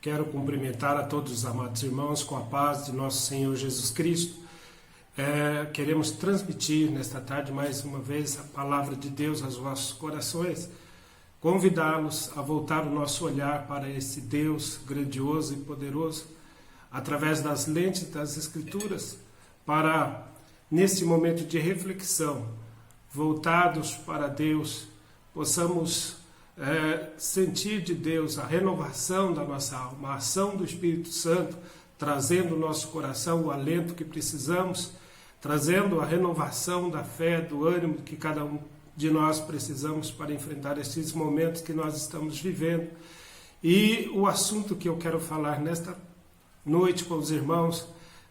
Quero cumprimentar a todos os amados irmãos com a paz de nosso Senhor Jesus Cristo. Queremos transmitir nesta tarde mais uma vez a palavra de Deus aos vossos corações, convidá-los a voltar o nosso olhar para esse Deus grandioso e poderoso, através das lentes das Escrituras, para, nesse momento de reflexão, voltados para Deus, possamos sentir de Deus a renovação da nossa alma, a ação do Espírito Santo, trazendo ao nosso coração o alento que precisamos, trazendo a renovação da fé, do ânimo que cada um de nós precisamos para enfrentar esses momentos que nós estamos vivendo. E o assunto que eu quero falar nesta noite com os irmãos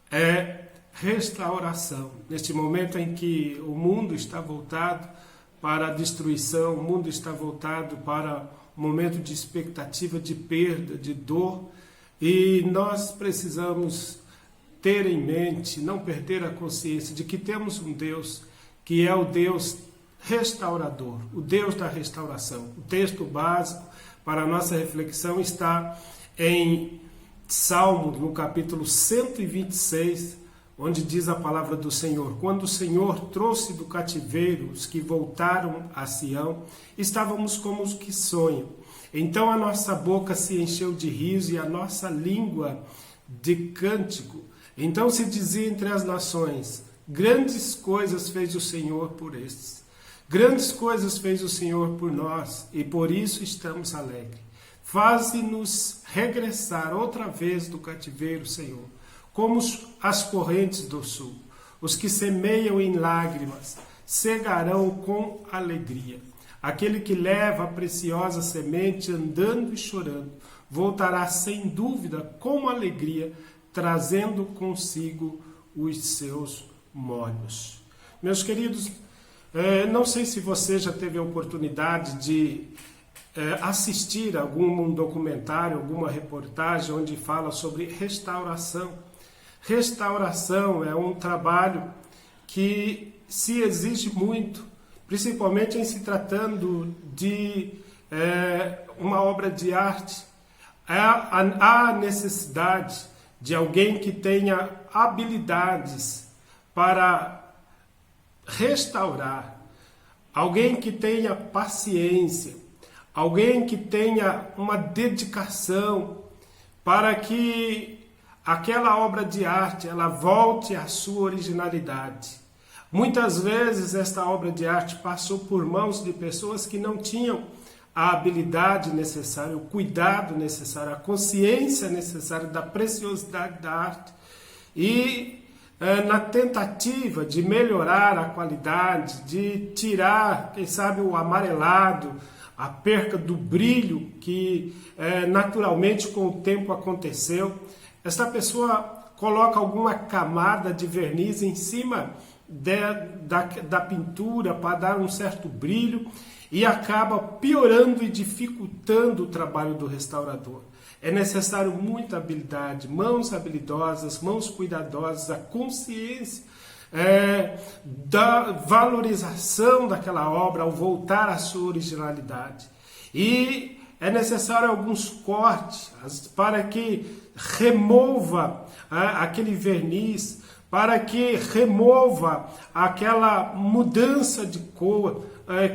é restauração. Neste momento em que o mundo está voltado para a destruição, o mundo está voltado para um momento de expectativa, de perda, de dor, e nós precisamos ter em mente, não perder a consciência de que temos um Deus que é o Deus restaurador, o Deus da restauração. O texto básico para a nossa reflexão está em Salmo, no capítulo 126, onde diz a palavra do Senhor: quando o Senhor trouxe do cativeiro os que voltaram a Sião, estávamos como os que sonham. Então a nossa boca se encheu de riso e a nossa língua de cântico. Então se dizia entre as nações: grandes coisas fez o Senhor por estes. Grandes coisas fez o Senhor por nós, e por isso estamos alegres. Faze-nos regressar outra vez do cativeiro, Senhor, como as correntes do sul. Os que semeiam em lágrimas cegarão com alegria. Aquele que leva a preciosa semente andando e chorando voltará sem dúvida com alegria, trazendo consigo os seus molhos. Meus queridos, não sei se você já teve a oportunidade de assistir a algum documentário, alguma reportagem onde fala sobre restauração. Restauração é um trabalho que se exige muito, principalmente em se tratando de uma obra de arte. Há necessidade de alguém que tenha habilidades para restaurar, alguém que tenha paciência, alguém que tenha uma dedicação para que aquela obra de arte ela volte à sua originalidade. Muitas vezes esta obra de arte passou por mãos de pessoas que não tinham a habilidade necessária, o cuidado necessário, a consciência necessária da preciosidade da arte. E na tentativa de melhorar a qualidade, de tirar, quem sabe, o amarelado, a perca do brilho que naturalmente com o tempo aconteceu, esta pessoa coloca alguma camada de verniz em cima da pintura para dar um certo brilho e acaba piorando e dificultando o trabalho do restaurador. É necessário muita habilidade, mãos habilidosas, mãos cuidadosas, a consciência da valorização daquela obra ao voltar à sua originalidade. E é necessário alguns cortes para que remova aquele verniz, para que remova aquela mudança de cor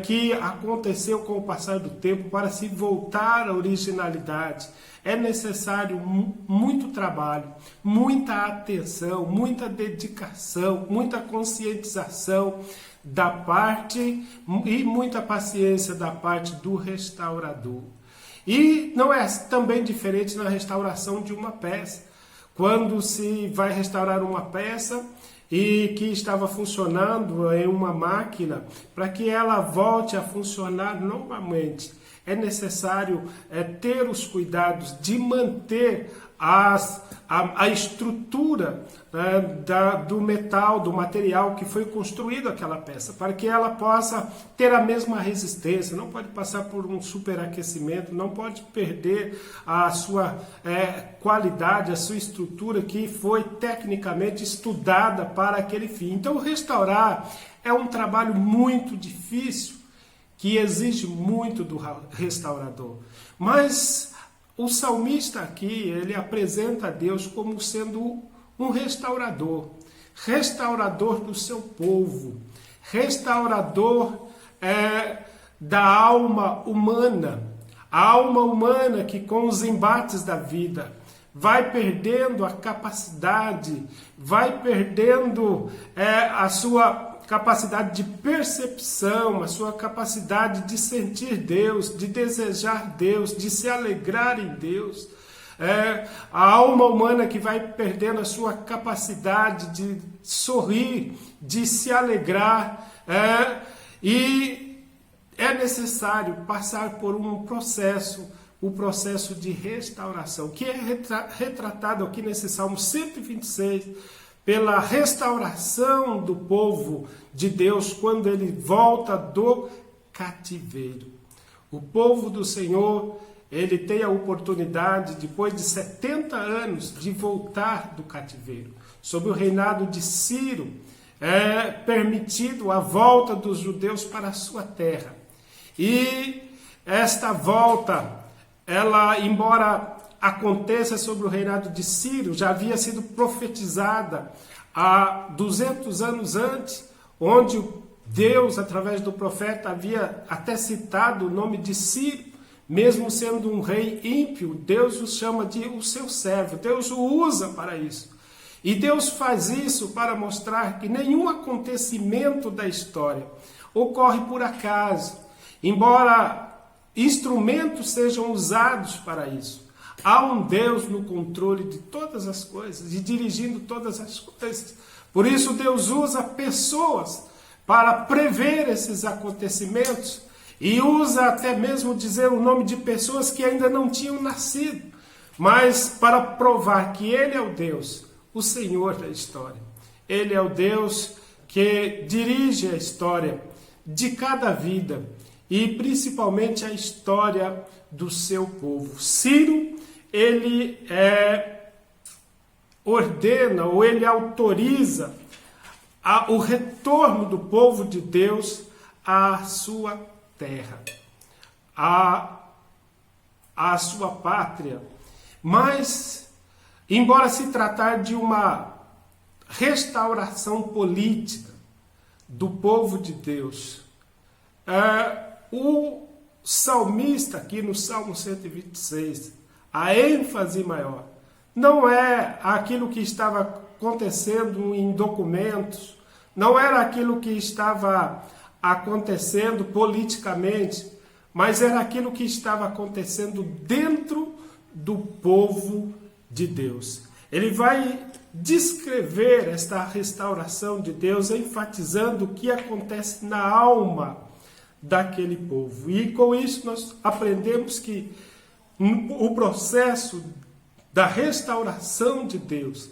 que aconteceu com o passar do tempo, para se voltar à originalidade. É necessário muito trabalho, muita atenção, muita dedicação, muita conscientização da parte e muita paciência da parte do restaurador. E não é também diferente na restauração de uma peça. Quando se vai restaurar uma peça e que estava funcionando em uma máquina, para que ela volte a funcionar novamente, é necessário ter os cuidados de manter a estrutura do metal, do material que foi construído aquela peça, para que ela possa ter a mesma resistência, não pode passar por um superaquecimento, não pode perder a sua qualidade, a sua estrutura que foi tecnicamente estudada para aquele fim. Então, restaurar é um trabalho muito difícil, que exige muito do restaurador. Mas o salmista aqui, ele apresenta a Deus como sendo um restaurador, restaurador do seu povo, restaurador da alma humana, a alma humana que com os embates da vida vai perdendo a capacidade, vai perdendo a sua capacidade de percepção, a sua capacidade de sentir Deus, de desejar Deus, de se alegrar em Deus. A alma humana que vai perdendo a sua capacidade de sorrir, de se alegrar, e é necessário passar por um processo, o processo de restauração, que é retratado aqui nesse Salmo 126, pela restauração do povo de Deus quando ele volta do cativeiro. O povo do Senhor, ele tem a oportunidade, depois de 70 anos, de voltar do cativeiro. Sob o reinado de Ciro, é permitido a volta dos judeus para a sua terra. E esta volta, ela, embora aconteça sobre o reinado de Ciro, já havia sido profetizada há 200 anos antes, onde Deus, através do profeta, havia até citado o nome de Ciro, mesmo sendo um rei ímpio, Deus o chama de o seu servo, Deus o usa para isso. E Deus faz isso para mostrar que nenhum acontecimento da história ocorre por acaso, embora instrumentos sejam usados para isso. Há um Deus no controle de todas as coisas e dirigindo todas as coisas. Por isso Deus usa pessoas para prever esses acontecimentos e usa até mesmo dizer o nome de pessoas que ainda não tinham nascido, mas para provar que Ele é o Deus, o Senhor da história. Ele é o Deus que dirige a história de cada vida e principalmente a história do seu povo. Ciro, ele ordena ou ele autoriza o retorno do povo de Deus à sua terra, à sua pátria. Mas, embora se tratar de uma restauração política do povo de Deus, o salmista aqui no Salmo 126, a ênfase maior não é aquilo que estava acontecendo em documentos, não era aquilo que estava acontecendo politicamente, mas era aquilo que estava acontecendo dentro do povo de Deus. Ele vai descrever esta restauração de Deus, enfatizando o que acontece na alma daquele povo. E com isso nós aprendemos que o processo da restauração de Deus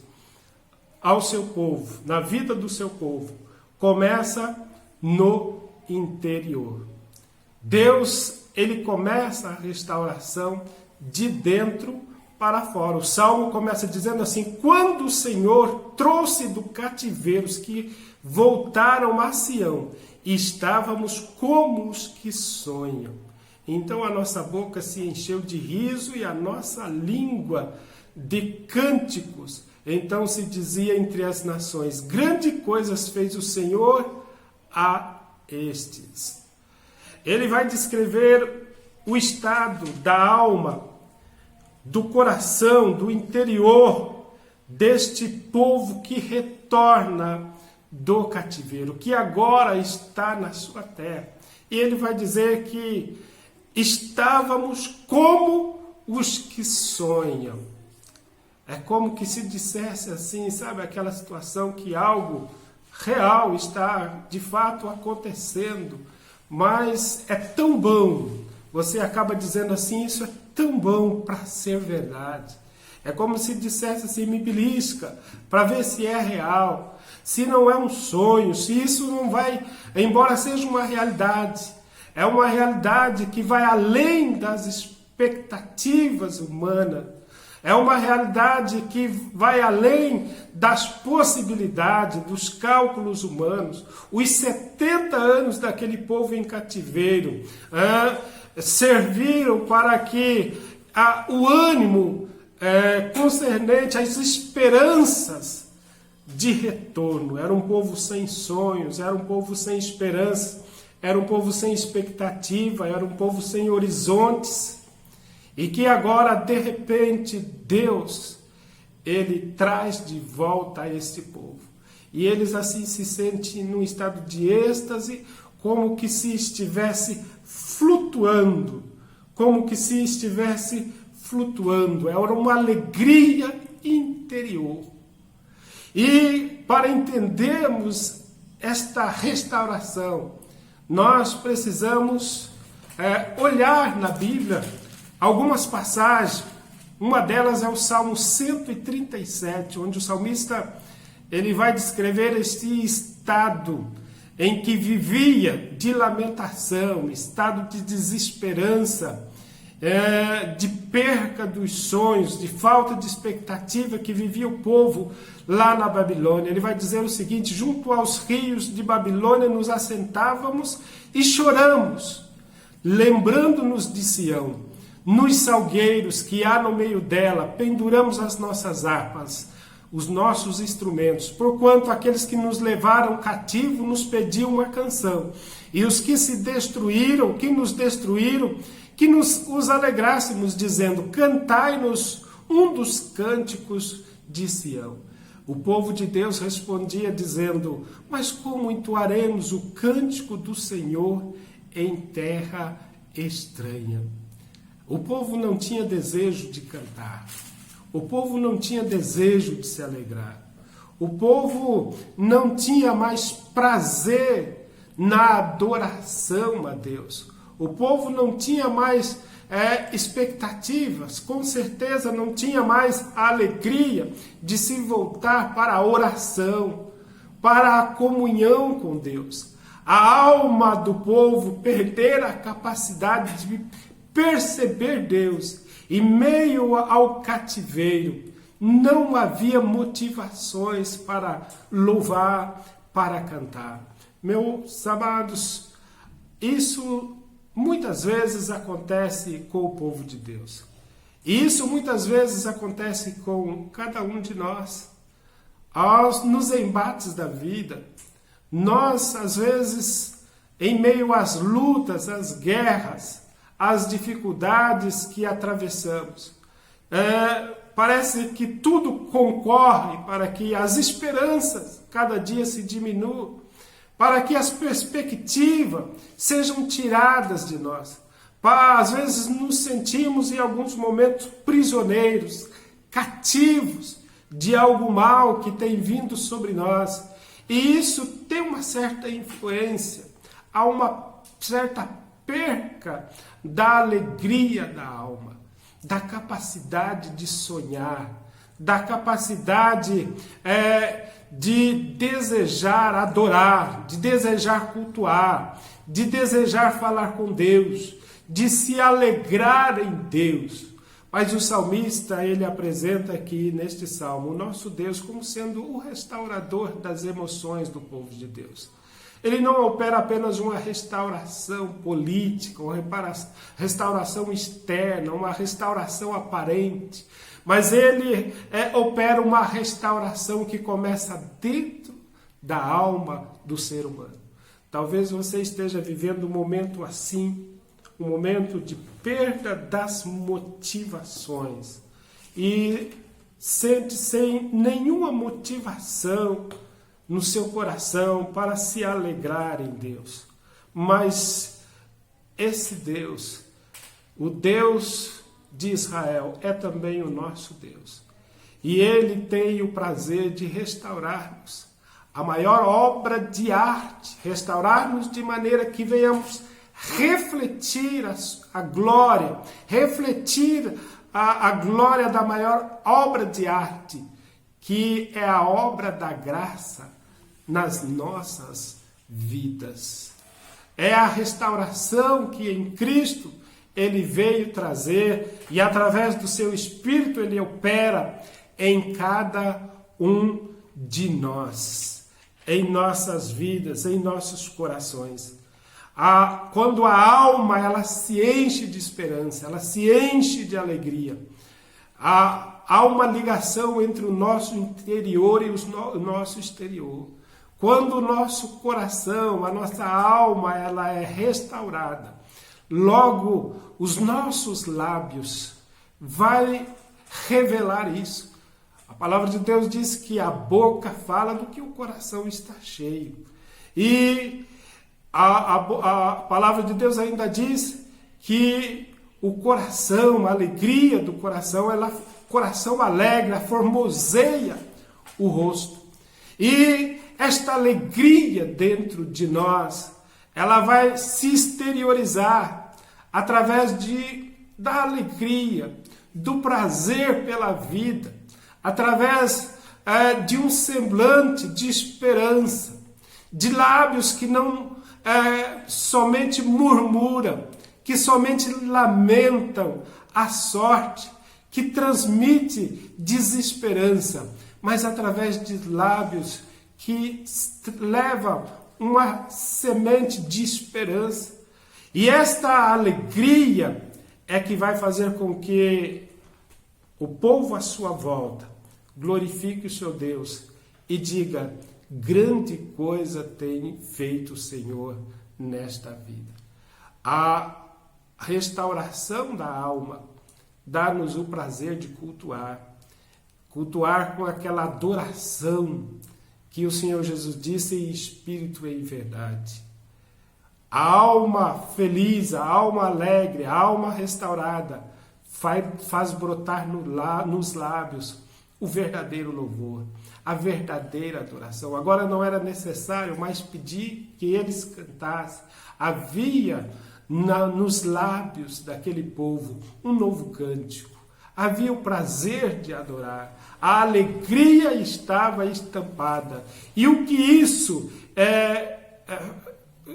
ao seu povo, na vida do seu povo, começa no interior. Deus, ele começa a restauração de dentro para fora. O Salmo começa dizendo assim: quando o Senhor trouxe do cativeiro os que voltaram a Sião, estávamos como os que sonham. Então a nossa boca se encheu de riso e a nossa língua de cânticos. Então se dizia entre as nações: grandes coisas fez o Senhor a estes. Ele vai descrever o estado da alma, do coração, do interior deste povo que retorna do cativeiro, que agora está na sua terra. E ele vai dizer que estávamos como os que sonham. É como que se dissesse assim, sabe, aquela situação que algo real está de fato acontecendo, mas é tão bom, você acaba dizendo assim, isso é tão bom para ser verdade. É como se dissesse assim, me belisca para ver se é real, se não é um sonho, se isso não vai, embora seja uma realidade, é uma realidade que vai além das expectativas humanas, é uma realidade que vai além das possibilidades, dos cálculos humanos. Os 70 anos daquele povo em cativeiro serviram para que o ânimo concernente às esperanças de retorno. Era um povo sem sonhos, era um povo sem esperança, era um povo sem expectativa, era um povo sem horizontes. E que agora, de repente, Deus, Ele traz de volta a esse povo. E eles assim se sentem num estado de êxtase, como que se estivesse flutuando. Como que se estivesse flutuando. Era uma alegria interior. E para entendermos esta restauração, nós precisamos olhar na Bíblia algumas passagens. Uma delas é o Salmo 137, onde o salmista ele vai descrever este estado em que vivia de lamentação, estado de desesperança, de perca dos sonhos, de falta de expectativa que vivia o povo lá na Babilônia. Ele vai dizer o seguinte: junto aos rios de Babilônia nos assentávamos e choramos, lembrando-nos de Sião. Nos salgueiros que há no meio dela, penduramos as nossas harpas, os nossos instrumentos, porquanto aqueles que nos levaram cativo nos pediam uma canção, e os que se destruíram, que nos destruíram, que os alegrássemos, dizendo: cantai-nos um dos cânticos de Sião. O povo de Deus respondia dizendo: mas como entoaremos o cântico do Senhor em terra estranha? O povo não tinha desejo de cantar. O povo não tinha desejo de se alegrar. O povo não tinha mais prazer na adoração a Deus. O povo não tinha mais expectativas, com certeza não tinha mais a alegria de se voltar para a oração, para a comunhão com Deus. A alma do povo perdera a capacidade de perceber Deus. Em meio ao cativeiro, não havia motivações para louvar, para cantar. Meus amados, isso muitas vezes acontece com o povo de Deus. Isso muitas vezes acontece com cada um de nós. Nos embates da vida, nós, às vezes, em meio às lutas, às guerras, as dificuldades que atravessamos, parece que tudo concorre para que as esperanças cada dia se diminuam, para que as perspectivas sejam tiradas de nós. Às vezes nos sentimos em alguns momentos prisioneiros, cativos de algo mal que tem vindo sobre nós. E isso tem uma certa influência, há uma certa perca da alegria da alma, da capacidade de sonhar, da capacidade de desejar adorar, de desejar cultuar, de desejar falar com Deus, de se alegrar em Deus. Mas o salmista, ele apresenta aqui neste salmo o nosso Deus como sendo o restaurador das emoções do povo de Deus. Ele não opera apenas uma restauração política, uma restauração externa, uma restauração aparente, mas ele opera uma restauração que começa dentro da alma do ser humano. Talvez você esteja vivendo um momento assim, um momento de perda das motivações e sente sem nenhuma motivação no seu coração para se alegrar em Deus. Mas esse Deus, o Deus de Israel, é também o nosso Deus. E Ele tem o prazer de restaurar-nos. A maior obra de arte, restaurar-nos de maneira que venhamos refletir a glória, refletir a glória da maior obra de arte, que é a obra da graça nas nossas vidas. É a restauração que em Cristo Ele veio trazer e através do seu Espírito Ele opera em cada um de nós, em nossas vidas, em nossos corações. Quando a alma ela se enche de esperança, ela se enche de alegria, há uma ligação entre o nosso interior e o nosso exterior. Quando o nosso coração, a nossa alma, ela é restaurada, logo os nossos lábios vai revelar isso. A palavra de Deus diz que a boca fala do que o coração está cheio. E a palavra de Deus ainda diz que o coração, a alegria do coração, coração alegre, formoseia o rosto. E esta alegria dentro de nós, ela vai se exteriorizar através da alegria, do prazer pela vida, através de um semblante de esperança, de lábios que não somente murmuram, que somente lamentam a sorte, que transmite desesperança, mas através de lábios que levam uma semente de esperança. E esta alegria é que vai fazer com que o povo à sua volta glorifique o seu Deus e diga: grande coisa tem feito o Senhor nesta vida. A restauração da alma dá-nos o prazer de cultuar com aquela adoração que o Senhor Jesus disse em espírito e em verdade. A alma feliz, a alma alegre, a alma restaurada faz brotar nos lábios o verdadeiro louvor, a verdadeira adoração. Agora não era necessário mais pedir que eles cantassem. Havia nos lábios daquele povo um novo cântico. Havia o prazer de adorar. A alegria estava estampada. E o que isso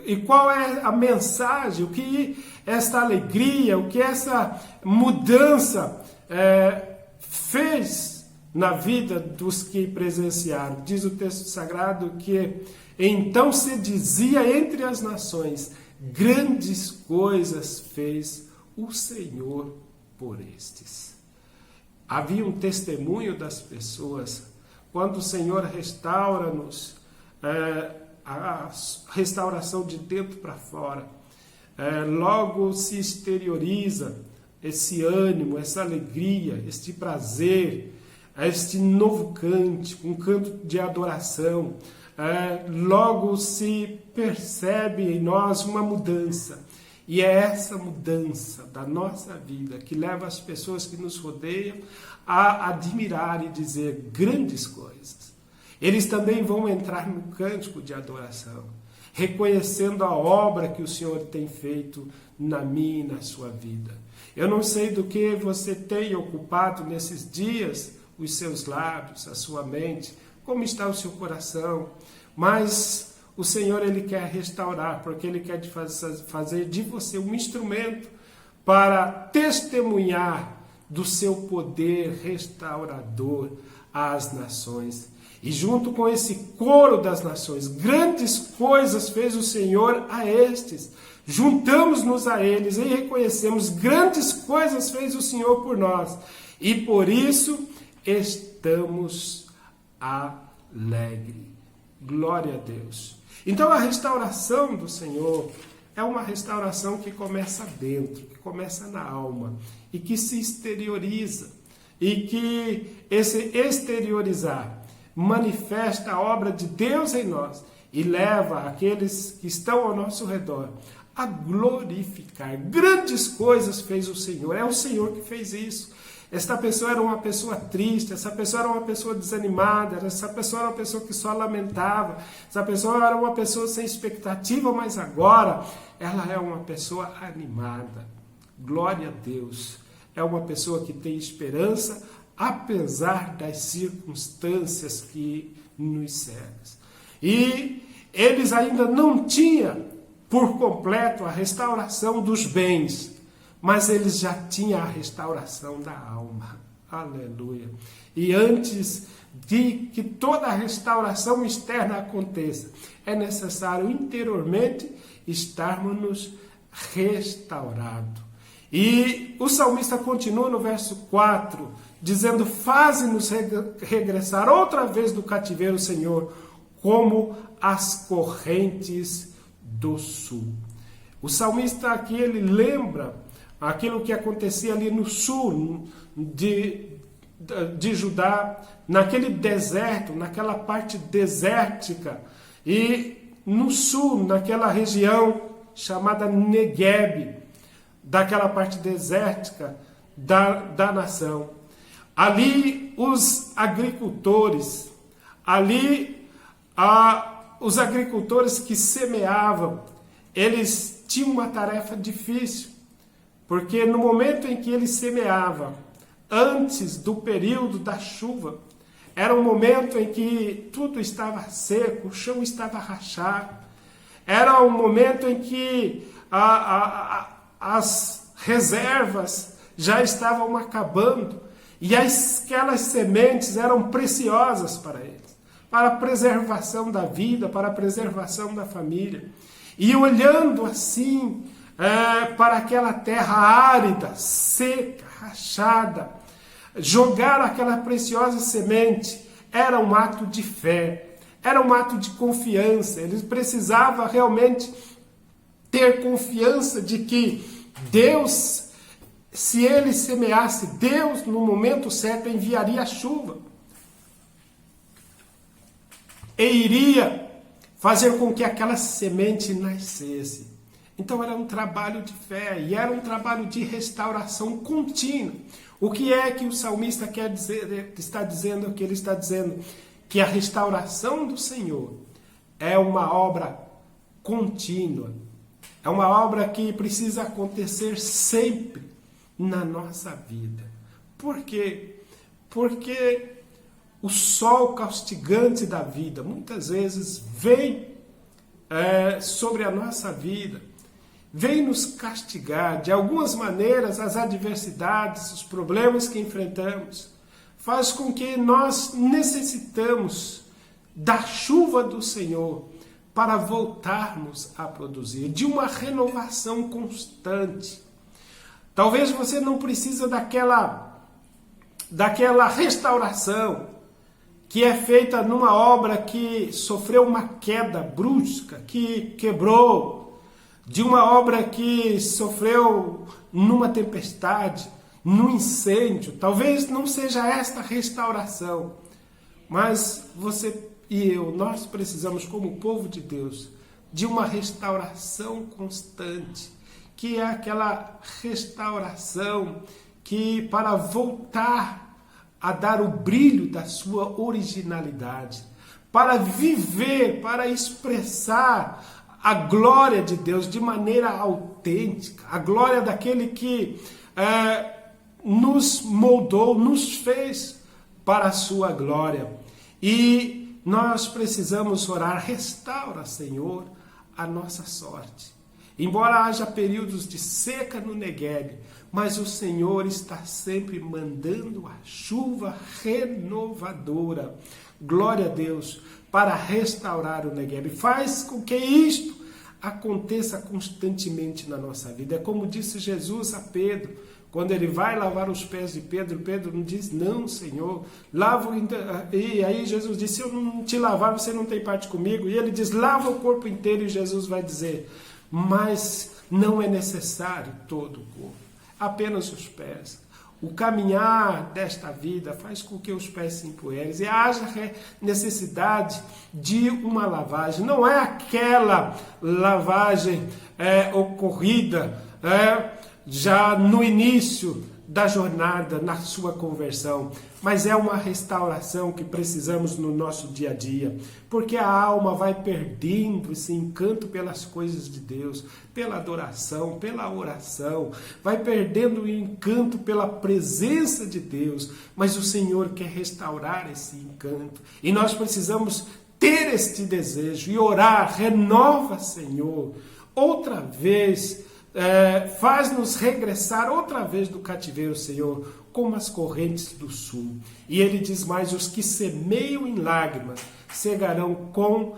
e qual é a mensagem? O que esta alegria, o que essa mudança fez na vida dos que presenciaram? Diz o texto sagrado que então se dizia entre as nações: grandes coisas fez o Senhor por estes. Havia um testemunho das pessoas. Quando o Senhor restaura-nos, a restauração de dentro para fora, logo se exterioriza esse ânimo, essa alegria, este prazer, este novo cântico, um canto de adoração. Logo se percebe em nós uma mudança. E é essa mudança da nossa vida que leva as pessoas que nos rodeiam a admirar e dizer grandes coisas. Eles também vão entrar no cântico de adoração, reconhecendo a obra que o Senhor tem feito na minha e na sua vida. Eu não sei do que você tem ocupado nesses dias os seus lábios, a sua mente, como está o seu coração, mas o Senhor, Ele quer restaurar, porque Ele quer fazer de você um instrumento para testemunhar do seu poder restaurador às nações. E junto com esse coro das nações, grandes coisas fez o Senhor a estes. Juntamos-nos a eles e reconhecemos: grandes coisas fez o Senhor por nós. E por isso estamos alegres. Glória a Deus. Então a restauração do Senhor é uma restauração que começa dentro, que começa na alma e que se exterioriza. E que esse exteriorizar manifesta a obra de Deus em nós e leva aqueles que estão ao nosso redor a glorificar. Grandes coisas fez o Senhor. É o Senhor que fez isso. Esta pessoa era uma pessoa triste, essa pessoa era uma pessoa desanimada, essa pessoa era uma pessoa que só lamentava, essa pessoa era uma pessoa sem expectativa, mas agora ela é uma pessoa animada. Glória a Deus. É uma pessoa que tem esperança, apesar das circunstâncias que nos cercam. E eles ainda não tinham por completo a restauração dos bens, mas eles já tinham a restauração da alma. Aleluia. E antes de que toda a restauração externa aconteça, é necessário interiormente estarmos restaurados. E o salmista continua no verso 4, dizendo: faze-nos regressar outra vez do cativeiro, Senhor, como as correntes do sul. O salmista aqui, ele lembra aquilo que acontecia ali no sul de Judá, naquele deserto, naquela parte desértica, e no sul, naquela região chamada Negueb, daquela parte desértica da nação. Ali os agricultores, os agricultores que semeavam, eles tinham uma tarefa difícil, porque no momento em que eles semeavam, antes do período da chuva, era um momento em que tudo estava seco, o chão estava rachado, era um momento em que as reservas já estavam acabando, e aquelas sementes eram preciosas para eles, para a preservação da vida, para a preservação da família. E olhando assim para aquela terra árida, seca, rachada, jogar aquela preciosa semente era um ato de fé, era um ato de confiança. Eles precisavam realmente ter confiança de que Deus, se ele semeasse, Deus no momento certo enviaria a chuva e iria fazer com que aquela semente nascesse. Então era um trabalho de fé e era um trabalho de restauração contínua. O que é que o salmista quer dizer? Está dizendo o que ele está dizendo? Que a restauração do Senhor é uma obra contínua. É uma obra que precisa acontecer sempre na nossa vida. Por quê? Porque o sol castigante da vida muitas vezes vem sobre a nossa vida, vem nos castigar. De algumas maneiras, as adversidades, os problemas que enfrentamos, faz com que nós necessitamos da chuva do Senhor para voltarmos a produzir, de uma renovação constante. Talvez você não precise daquela restauração que é feita numa obra que sofreu uma queda brusca, que quebrou, de uma obra que sofreu numa tempestade, num incêndio. Talvez não seja esta restauração, mas você e eu, nós precisamos, como povo de Deus, de uma restauração constante, que é aquela restauração que, para voltar a dar o brilho da sua originalidade, para viver, para expressar a glória de Deus de maneira autêntica, a glória daquele que nos moldou, nos fez para a sua glória. E nós precisamos orar: restaura, Senhor, a nossa sorte. Embora haja períodos de seca no Negueb, mas o Senhor está sempre mandando a chuva renovadora. Glória a Deus, para restaurar o Negueb. Faz com que isto aconteça constantemente na nossa vida. É como disse Jesus a Pedro, quando ele vai lavar os pés de Pedro, Pedro não diz: não, Senhor, lava. E aí Jesus disse: se eu não te lavar, você não tem parte comigo. E ele diz: lava o corpo inteiro. E Jesus vai dizer: mas não é necessário todo o corpo, apenas os pés. O caminhar desta vida faz com que os pés se empoeirem e haja necessidade de uma lavagem. Não é aquela lavagem ocorrida já no início da jornada, na sua conversão, mas é uma restauração que precisamos no nosso dia a dia, porque a alma vai perdendo esse encanto pelas coisas de Deus, pela adoração, pela oração, vai perdendo o encanto pela presença de Deus, mas o Senhor quer restaurar esse encanto, e nós precisamos ter este desejo e orar: renova, Senhor, outra vez, faz-nos regressar outra vez do cativeiro, Senhor, como as correntes do sul. E ele diz mais: os que semeiam em lágrimas cegarão com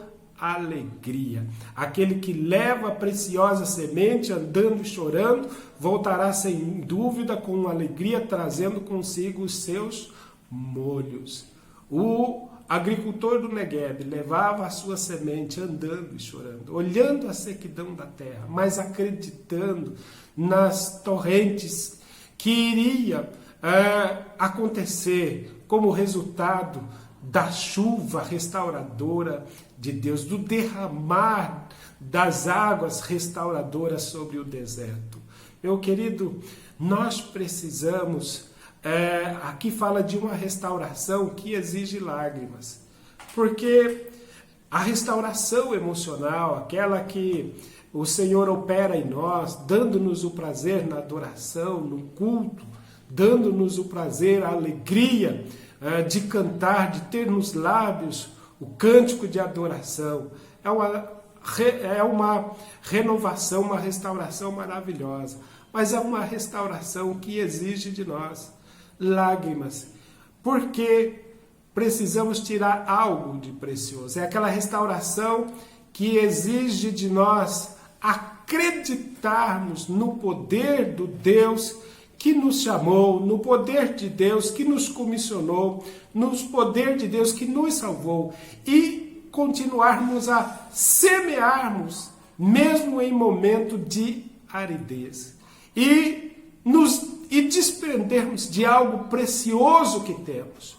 alegria. Aquele que leva a preciosa semente andando e chorando, voltará sem dúvida com alegria, trazendo consigo os seus molhos. O agricultor do Negueb levava a sua semente andando e chorando, olhando a sequidão da terra, mas acreditando nas torrentes que iria acontecer como resultado da chuva restauradora de Deus, do derramar das águas restauradoras sobre o deserto. Meu querido, nós precisamos, aqui fala de uma restauração que exige lágrimas, porque a restauração emocional, aquela que o Senhor opera em nós, dando-nos o prazer na adoração, no culto, dando-nos o prazer, a alegria de cantar, de ter nos lábios o cântico de adoração. É uma renovação, uma restauração maravilhosa, mas é uma restauração que exige de nós lágrimas, porque precisamos tirar algo de precioso. É aquela restauração que exige de nós acreditarmos no poder do Deus que nos chamou, no poder de Deus que nos comissionou, no poder de Deus que nos salvou, e continuarmos a semearmos, mesmo em momento de aridez, e desprendermos de algo precioso que temos,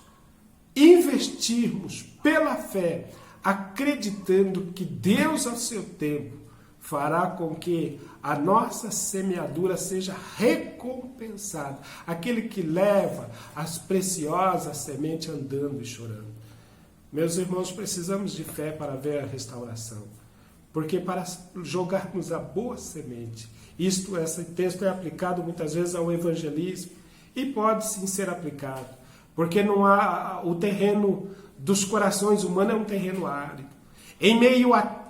investirmos pela fé, acreditando que Deus, ao seu tempo, fará com que a nossa semeadura seja recompensada. Aquele que leva as preciosas sementes andando e chorando. Meus irmãos, precisamos de fé para ver a restauração. Porque para jogarmos a boa semente, esse texto é aplicado muitas vezes ao evangelismo, e pode sim ser aplicado, porque não há, o terreno dos corações humanos é um terreno árido. Em meio a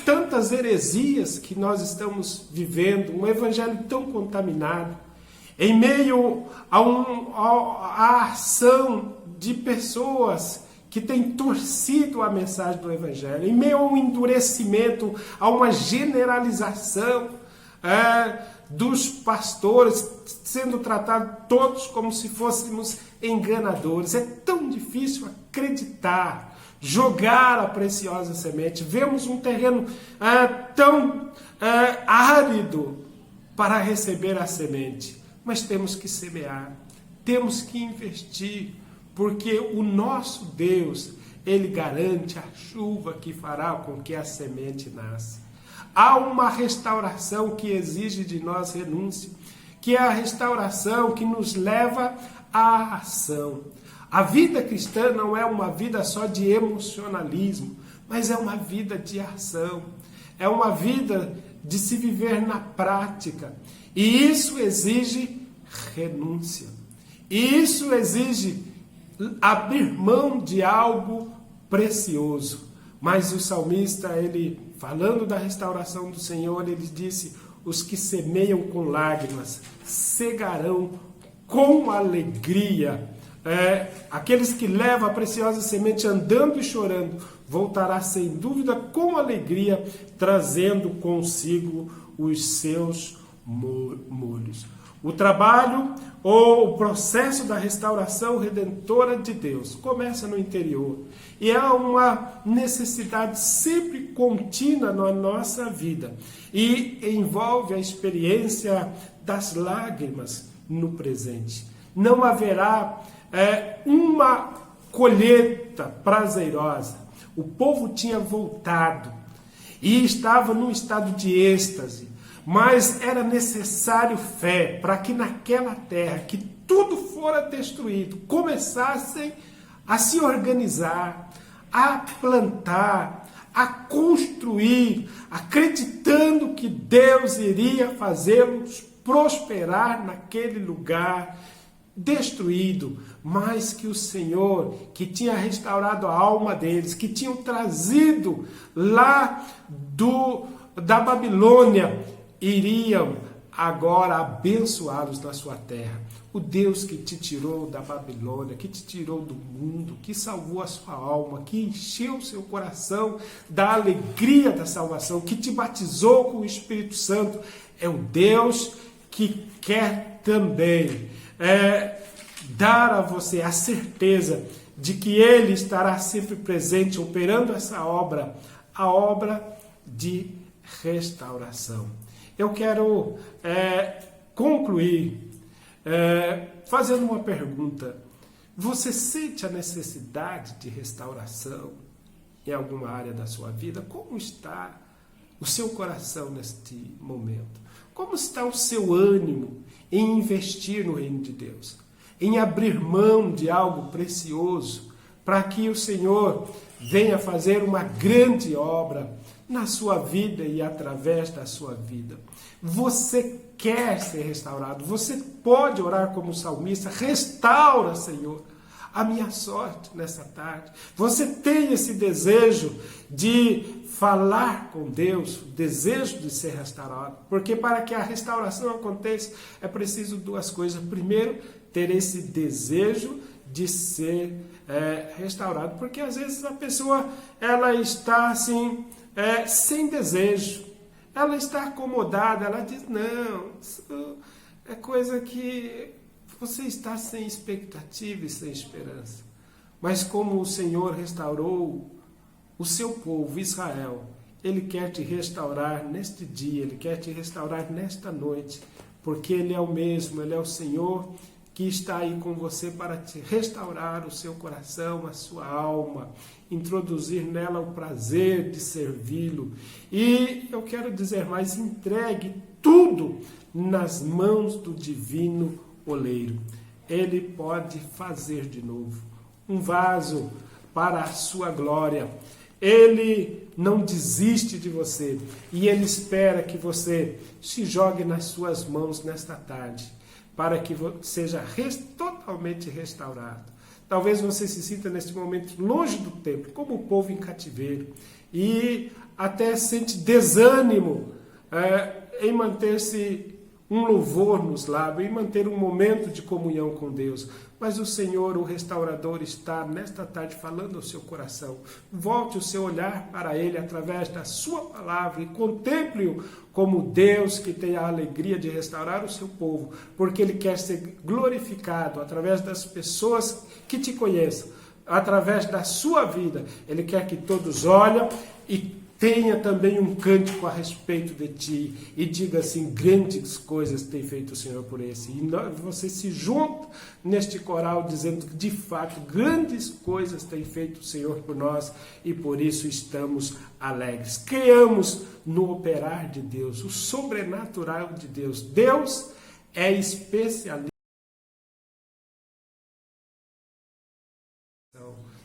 tantas heresias que nós estamos vivendo, um evangelho tão contaminado, em meio à ação de pessoas que têm torcido a mensagem do evangelho, em meio a um endurecimento, a uma generalização dos pastores, sendo tratados todos como se fôssemos enganadores. É tão difícil acreditar, jogar a preciosa semente. Vemos um terreno tão árido para receber a semente, mas temos que semear, temos que investir, porque o nosso Deus, Ele garante a chuva que fará com que a semente nasça. Há uma restauração que exige de nós renúncia, que é a restauração que nos leva à ação. A vida cristã não é uma vida só de emocionalismo, mas é uma vida de ação. É uma vida de se viver na prática. E isso exige renúncia. E isso exige abrir mão de algo precioso. Mas o salmista, ele falando da restauração do Senhor, ele disse: os que semeiam com lágrimas cegarão com alegria. Aqueles que levam a preciosa semente andando e chorando, voltará sem dúvida com alegria, trazendo consigo os seus molhos. O trabalho ou o processo da restauração redentora de Deus começa no interior. E é uma necessidade sempre contínua na nossa vida. E envolve a experiência das lágrimas no presente. Não haverá uma colheita prazerosa. O povo tinha voltado e estava num estado de êxtase, mas era necessário fé para que naquela terra que tudo fora destruído, começassem a se organizar, a plantar, a construir, acreditando que Deus iria fazê-los prosperar naquele lugar destruído, mas que o Senhor, que tinha restaurado a alma deles, que tinham trazido lá da Babilônia, iriam agora abençoá-los na sua terra. O Deus que te tirou da Babilônia, que te tirou do mundo, que salvou a sua alma, que encheu o seu coração da alegria da salvação, que te batizou com o Espírito Santo, é o Deus que quer também dar a você a certeza de que Ele estará sempre presente, operando essa obra, a obra de restauração. Eu quero concluir fazendo uma pergunta. Você sente a necessidade de restauração em alguma área da sua vida? Como está o seu coração neste momento? Como está o seu ânimo em investir no reino de Deus? Em abrir mão de algo precioso para que o Senhor venha fazer uma grande obra na sua vida e através da sua vida. Você quer ser restaurado, você pode orar como salmista: restaura, Senhor, a minha sorte nessa tarde. Você tem esse desejo de falar com Deus, o desejo de ser restaurado, porque para que a restauração aconteça é preciso duas coisas. Primeiro, ter esse desejo de ser restaurado, porque às vezes a pessoa ela está assim, sem desejo, ela está acomodada, ela diz: não, isso é coisa que você está sem expectativa e sem esperança. Mas como o Senhor restaurou o seu povo, Israel, Ele quer te restaurar neste dia, Ele quer te restaurar nesta noite, porque Ele é o mesmo, Ele é o Senhor que está aí com você para te restaurar o seu coração, a sua alma, introduzir nela o prazer de servi-lo. E eu quero dizer mais: entregue tudo nas mãos do divino oleiro. Ele pode fazer de novo um vaso para a sua glória. Ele não desiste de você e Ele espera que você se jogue nas suas mãos nesta tarde, para que seja totalmente restaurado. Talvez você se sinta neste momento longe do templo, como o povo em cativeiro, e até sente desânimo em manter-se um louvor nos lábios, em manter um momento de comunhão com Deus. Mas o Senhor, o restaurador, está nesta tarde falando ao seu coração. Volte o seu olhar para Ele através da sua palavra e contemple-o como Deus que tem a alegria de restaurar o seu povo, porque Ele quer ser glorificado através das pessoas que te conheçam, através da sua vida. Ele quer que todos olhem e tenha também um cântico a respeito de ti e diga assim: grandes coisas tem feito o Senhor por esse. E você se junta neste coral dizendo que de fato grandes coisas tem feito o Senhor por nós e por isso estamos alegres. Creamos no operar de Deus, o sobrenatural de Deus. Deus é especialista.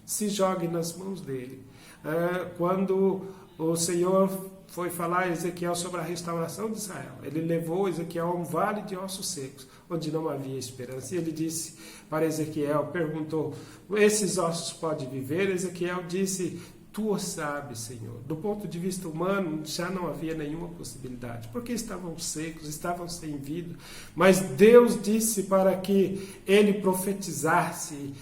Se jogue nas mãos dele. Quando o Senhor foi falar a Ezequiel sobre a restauração de Israel, Ele levou Ezequiel a um vale de ossos secos, onde não havia esperança. E Ele disse para Ezequiel, perguntou: esses ossos podem viver? Ezequiel disse: tu o sabes, Senhor. Do ponto de vista humano, já não havia nenhuma possibilidade, porque estavam secos, estavam sem vida. Mas Deus disse para que ele profetizasse.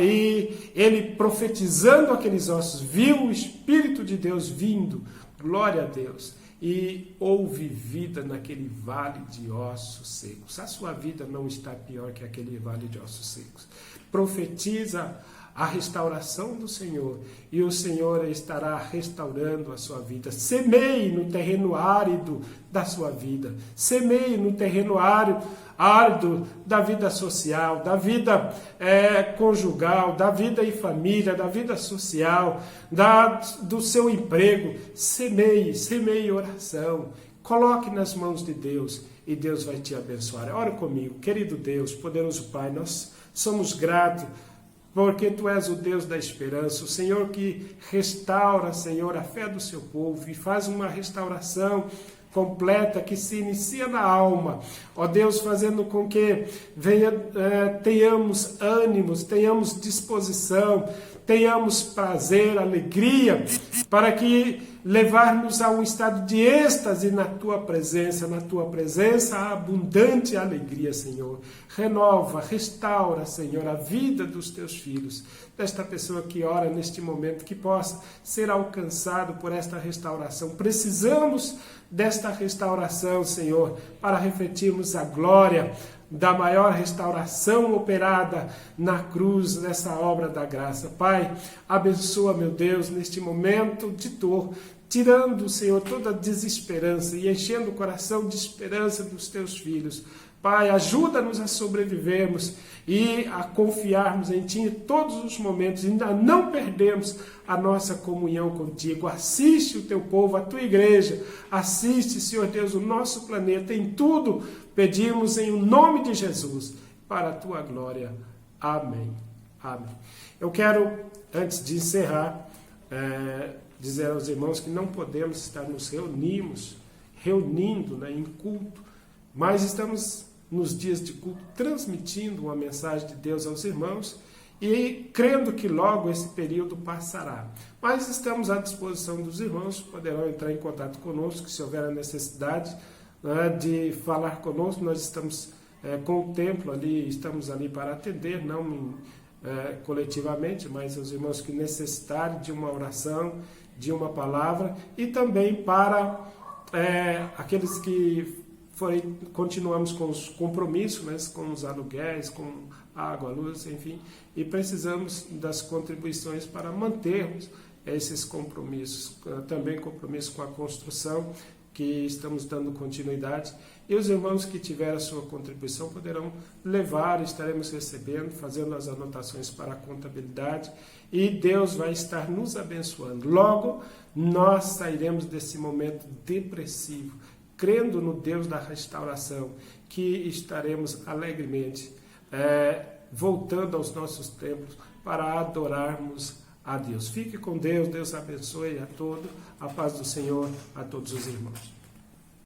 E ele, profetizando aqueles ossos, viu o Espírito de Deus vindo, glória a Deus, e houve vida naquele vale de ossos secos. A sua vida não está pior que aquele vale de ossos secos. Profetiza a restauração do Senhor, e o Senhor estará restaurando a sua vida. Semeie no terreno árido da sua vida, semeie no terreno árido da vida social, da vida conjugal, da vida em família, da vida social, do seu emprego. Semeie oração, coloque nas mãos de Deus e Deus vai te abençoar. Ora comigo. Querido Deus, poderoso Pai, nós somos gratos porque Tu és o Deus da esperança, o Senhor que restaura, Senhor, a fé do seu povo e faz uma restauração completa que se inicia na alma. Ó Deus, fazendo com que tenhamos ânimos, tenhamos disposição, tenhamos prazer, alegria, para que levar-nos a um estado de êxtase na tua presença há abundante alegria, Senhor. Renova, restaura, Senhor, a vida dos teus filhos, desta pessoa que ora neste momento, que possa ser alcançado por esta restauração. Precisamos desta restauração, Senhor, para refletirmos a glória da maior restauração operada na cruz, nessa obra da graça. Pai, abençoa, meu Deus, neste momento de dor, tirando, Senhor, toda a desesperança e enchendo o coração de esperança dos teus filhos. Pai, ajuda-nos a sobrevivermos e a confiarmos em Ti em todos os momentos, ainda não perdemos a nossa comunhão contigo. Assiste o Teu povo, a Tua igreja, assiste, Senhor Deus, o nosso planeta, em tudo pedimos em nome de Jesus, para a Tua glória. Amém. Amém. Eu quero, antes de encerrar, dizer aos irmãos que não podemos estar nos reunindo, em culto, mas estamos nos dias de culto transmitindo uma mensagem de Deus aos irmãos e crendo que logo esse período passará. Mas estamos à disposição dos irmãos, poderão entrar em contato conosco se houver a necessidade de falar conosco. Nós estamos com o templo ali, estamos ali para atender, não coletivamente, mas os irmãos que necessitarem de uma oração, de uma palavra, e também para aqueles que continuamos com os compromissos, com os aluguéis, com água, luz, enfim, e precisamos das contribuições para mantermos esses compromissos, também compromisso com a construção, que estamos dando continuidade, e os irmãos que tiverem a sua contribuição poderão levar, estaremos recebendo, fazendo as anotações para a contabilidade, e Deus vai estar nos abençoando. Logo, nós sairemos desse momento depressivo, crendo no Deus da restauração, que estaremos alegremente voltando aos nossos templos para adorarmos a Deus. Fique com Deus, Deus abençoe a todos, a paz do Senhor a todos os irmãos.